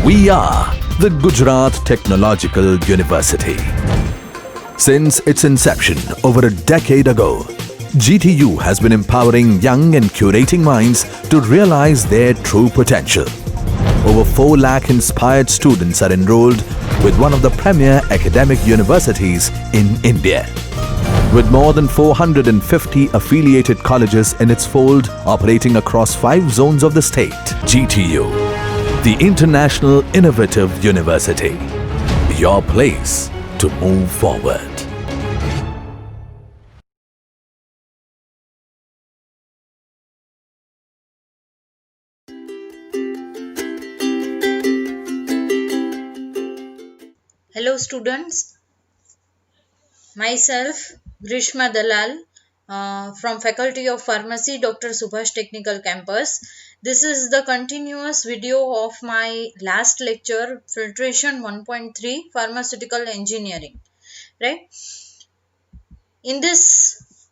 We are the Gujarat Technological University. Since its inception over a decade ago, GTU has been empowering young and curating minds to realize their true potential. Over 4 lakh inspired students are enrolled with one of the premier academic universities in India. With more than 450 affiliated colleges in its fold operating across 5 zones of the state, GTU, the International Innovative University, your place to move forward. Hello students, myself Grishma Dalal from Faculty of Pharmacy, Dr. Subhash Technical Campus. This is the continuous video of my last lecture, Filtration 1.3 Pharmaceutical Engineering. Right? In this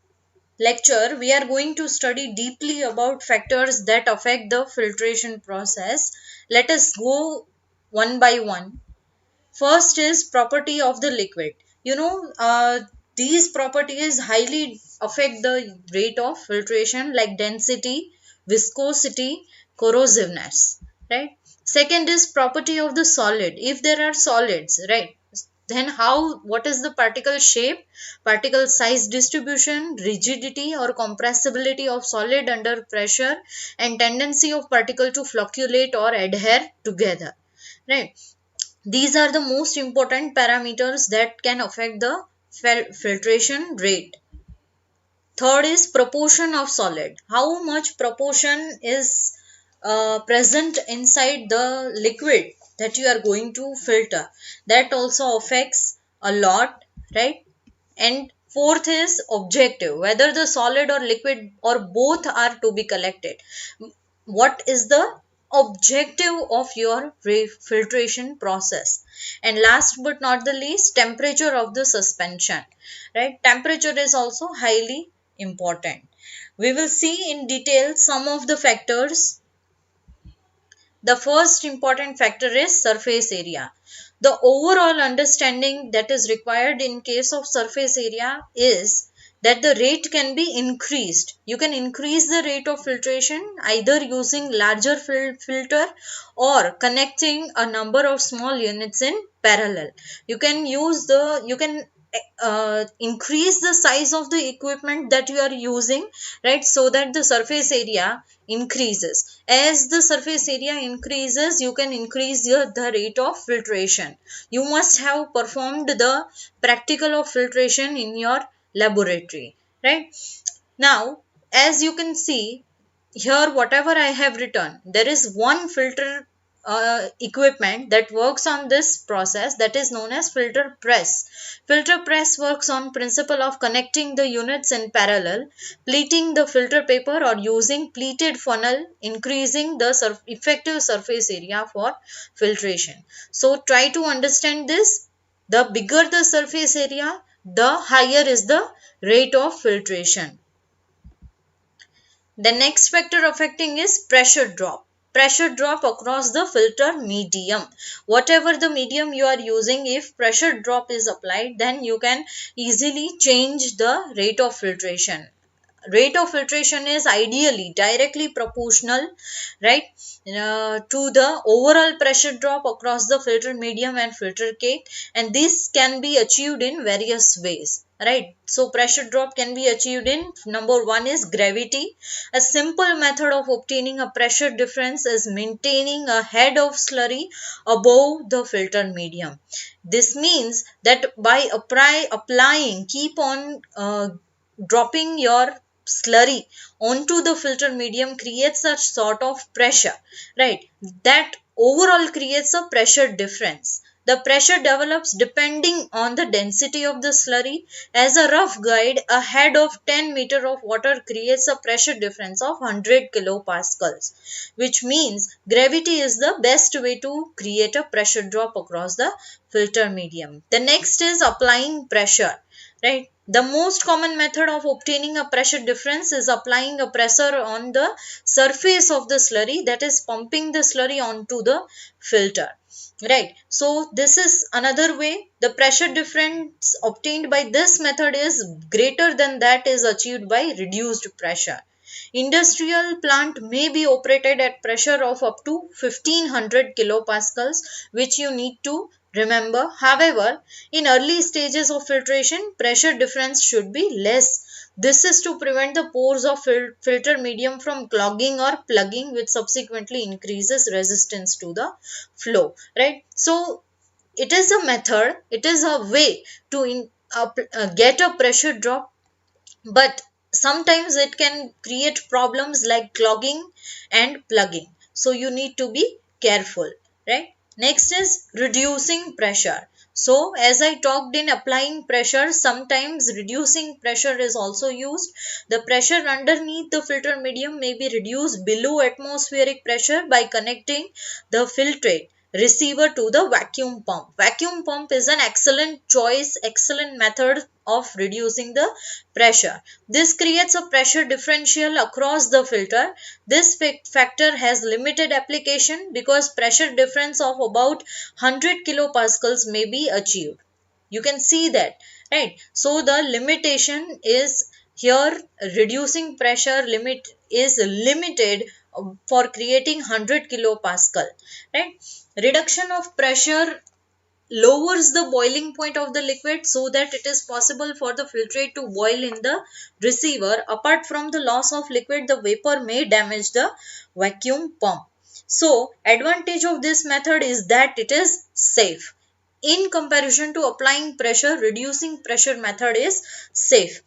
lecture, we are going to study deeply about factors that affect the filtration process. Let us go one by one. First is property of the liquid. These properties highly affect the rate of filtration, like density, viscosity, corrosiveness, right? Second is property of the solid. If there are solids, right, then what is the particle shape, particle size distribution, rigidity or compressibility of solid under pressure, and tendency of particle to flocculate or adhere together, right? These are the most important parameters that can affect the filtration rate. Third is proportion of solid. How much proportion is present inside the liquid that you are going to filter. That also affects a lot, right? And fourth is objective, whether the solid or liquid or both are to be collected. What is the objective of your filtration process? And last but not the least, temperature of the suspension, right? Temperature is also highly important. We will see in detail some of the factors. The first important factor is surface area. The overall understanding that is required in case of surface area is that the rate can be increased. You can increase the rate of filtration either using larger filter or connecting a number of small units in parallel. You can increase the size of the equipment that you are using, right, so that the surface area increases. As the surface area increases, you can increase the rate of filtration. You must have performed the practical of filtration in your laboratory, right? Now, as you can see here, whatever I have written, there is one filter equipment that works on this process, that is known as filter press. Filter press works on principle of connecting the units in parallel, pleating the filter paper or using pleated funnel, increasing the effective surface area for filtration. So try to understand this. The bigger the surface area, the higher is the rate of filtration. The next factor affecting is pressure drop. Pressure drop across the filter medium. Whatever the medium you are using, if pressure drop is applied, then you can easily change the rate of filtration. Rate of filtration is ideally directly proportional, right, to the overall pressure drop across the filter medium and filter cake, and this can be achieved in various ways, right? So pressure drop can be achieved in, number one is gravity. A simple method of obtaining a pressure difference is maintaining a head of slurry above the filter medium. This means that by applying, keep on dropping your slurry onto the filter medium creates a sort of pressure, right? That overall creates a pressure difference. The pressure develops depending on the density of the slurry. As a rough guide, a head of 10 meter of water creates a pressure difference of 100 kilopascals, which means gravity is the best way to create a pressure drop across the filter medium. The next is applying pressure. right? The most common method of obtaining a pressure difference is applying a pressure on the surface of the slurry, that is pumping the slurry onto the filter, right? So this is another way. The pressure difference obtained by this method is greater than that is achieved by reduced pressure. Industrial plant may be operated at pressure of up to 1500 kilopascals, which you need to remember. However, in early stages of filtration, pressure difference should be less. This is to prevent the pores of filter medium from clogging or plugging, which subsequently increases resistance to the flow, right? So it is a method, it is a way to get a pressure drop, but sometimes it can create problems like clogging and plugging, so you need to be careful, right? Next is reducing pressure. So as I talked, in applying pressure, sometimes reducing pressure is also used. The pressure underneath the filter medium may be reduced below atmospheric pressure by connecting the filtrate receiver to the vacuum pump. Vacuum pump is an excellent choice, excellent method of reducing the pressure. This creates a pressure differential across the filter. This factor has limited application because pressure difference of about 100 kilopascals may be achieved. You can see that, right? So the limitation is here, reducing pressure limit is limited for creating 100 kilopascal, right? Reduction of pressure lowers the boiling point of the liquid so that it is possible for the filtrate to boil in the receiver. Apart from the loss of liquid, the vapor may damage the vacuum pump. So advantage of this method is that it is safe. In comparison to applying pressure, reducing pressure method is safe.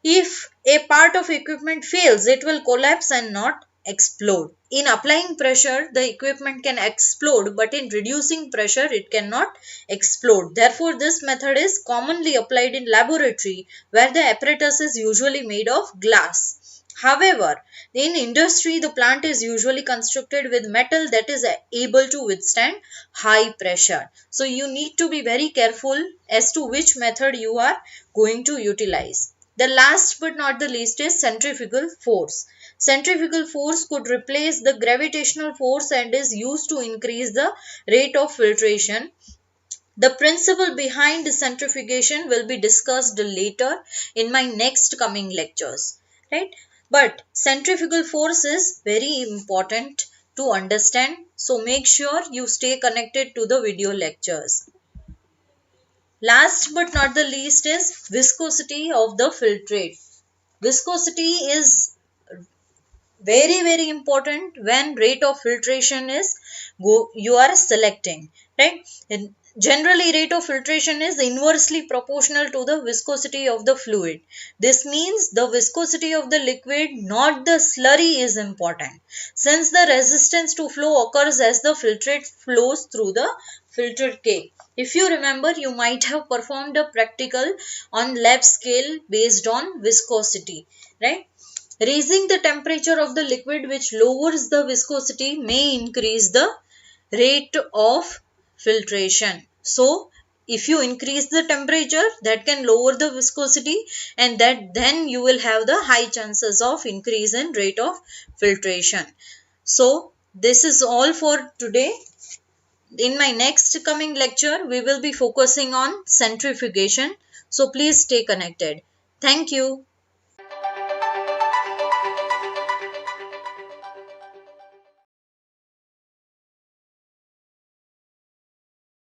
If a part of equipment fails, it will collapse and not explode. In applying pressure, the equipment can explode, but in reducing pressure, it cannot explode. Therefore, this method is commonly applied in laboratory where the apparatus is usually made of glass. However, in industry, the plant is usually constructed with metal that is able to withstand high pressure. So, you need to be very careful as to which method you are going to utilize. The last but not the least is centrifugal force. Centrifugal force could replace the gravitational force and is used to increase the rate of filtration. The principle behind centrifugation will be discussed later in my next coming lectures, right? But centrifugal force is very important to understand, so make sure you stay connected to the video lectures. Last but not the least is viscosity of the filtrate. Viscosity is very important when rate of filtration is you are selecting, right? And generally rate of filtration is inversely proportional to the viscosity of the fluid. This means the viscosity of the liquid, not the slurry, is important, since the resistance to flow occurs as the filtrate flows through the filter cake. If you remember, you might have performed a practical on lab scale based on viscosity, right? Raising the temperature of the liquid, which lowers the viscosity, may increase the rate of filtration. So, if you increase the temperature, that can lower the viscosity, and that then you will have the high chances of increase in rate of filtration. So, this is all for today. In my next coming lecture, we will be focusing on centrifugation. So, please stay connected. Thank you.